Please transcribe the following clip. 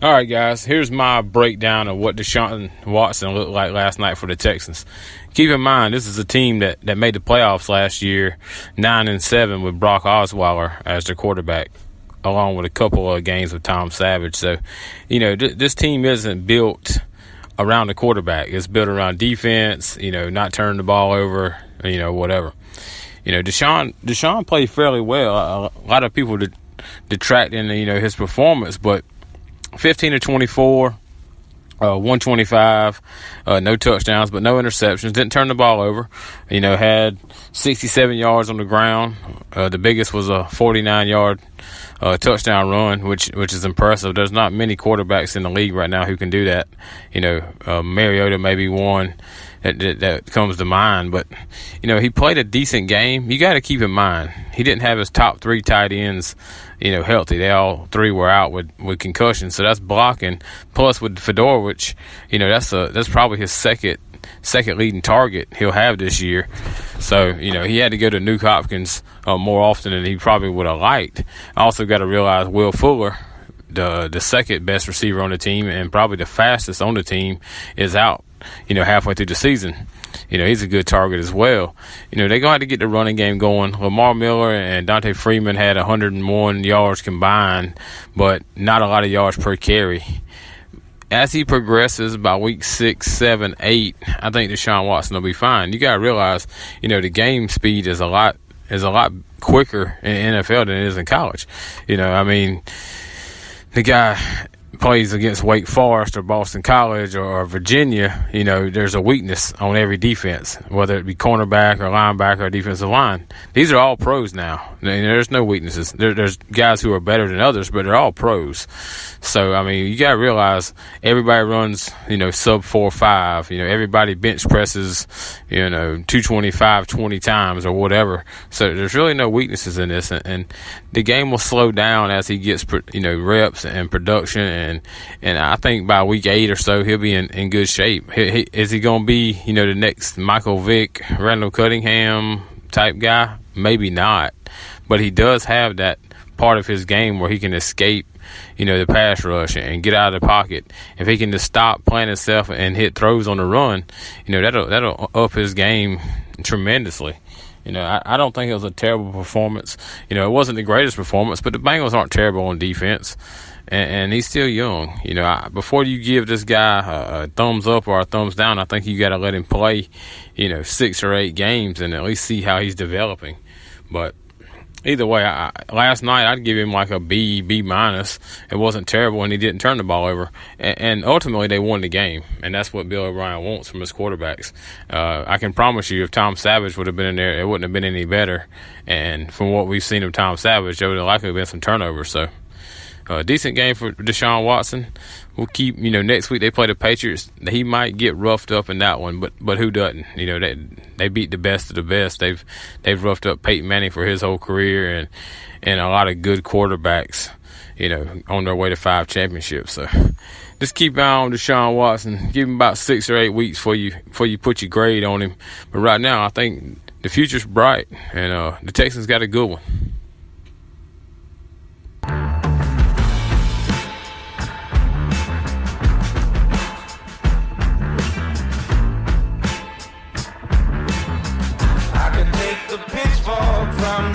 All right, guys, here's my breakdown of what Deshaun Watson looked like last night for the Texans. Keep in mind, this is a team that made the playoffs last year, 9-7 with Brock Osweiler as their quarterback, along with a couple of games with Tom Savage. So, this team isn't built around the quarterback. It's built around defense, not turning the ball over, whatever. Deshaun played fairly well. A lot of people detract in, his performance, but 15-24, 125, no touchdowns, but no interceptions. Didn't turn the ball over. Had 67 yards on the ground. The biggest was a 49-yard touchdown run, which is impressive. There's not many quarterbacks in the league right now who can do that. Mariota may be one that comes to mind, but he played a decent game. You got to keep in mind he didn't have his top three tight ends healthy. They all three were out with concussions, so that's blocking. Plus with Fedor, which that's probably his second leading target he'll have this year. So he had to go to Nuke Hopkins more often than he probably would have liked. I also got to realize Will Fuller, the second best receiver on the team and probably the fastest on the team, is out halfway through the season. He's a good target as well. They're going to have to get the running game going. Lamar Miller and Dante Freeman had 101 yards combined, but not a lot of yards per carry. As he progresses by week 6, 7, 8, I think Deshaun Watson will be fine. You got to realize, the game speed is a lot quicker in the NFL than it is in college. The guy plays against Wake Forest or Boston College or Virginia, there's a weakness on every defense, whether it be cornerback or linebacker or defensive line. These are all pros now. There's no weaknesses. There's guys who are better than others, but they're all pros. So, you got to realize everybody runs, sub 4.5. Everybody bench presses, 225 20 times or whatever. So there's really no weaknesses in this. And the game will slow down as he gets, reps and production. And I think by week 8 or so, he'll be in good shape. Is he going to be, the next Michael Vick, Randall Cunningham type guy? Maybe not. But he does have that part of his game where he can escape, the pass rush and get out of the pocket. If he can just stop playing himself and hit throws on the run, that'll up his game tremendously. I don't think it was a terrible performance. It wasn't the greatest performance, but the Bengals aren't terrible on defense. And he's still young. Before you give this guy a thumbs up or a thumbs down, I think you got to let him play, 6 or 8 games and at least see how he's developing. But either way, last night I'd give him like a B minus. It wasn't terrible, and he didn't turn the ball over. And ultimately, they won the game, and that's what Bill O'Brien wants from his quarterbacks. I can promise you, if Tom Savage would have been in there, it wouldn't have been any better. And from what we've seen of Tom Savage, there would have likely been some turnovers. So, decent game for Deshaun Watson. We'll keep, next week they play the Patriots. He might get roughed up in that one, but who doesn't? They beat the best of the best. They've roughed up Peyton Manning for his whole career and a lot of good quarterbacks, on their way to 5 championships. So just keep an eye on Deshaun Watson. Give him about 6 or 8 weeks before you put your grade on him. But right now, I think the future's bright, and the Texans got a good one. From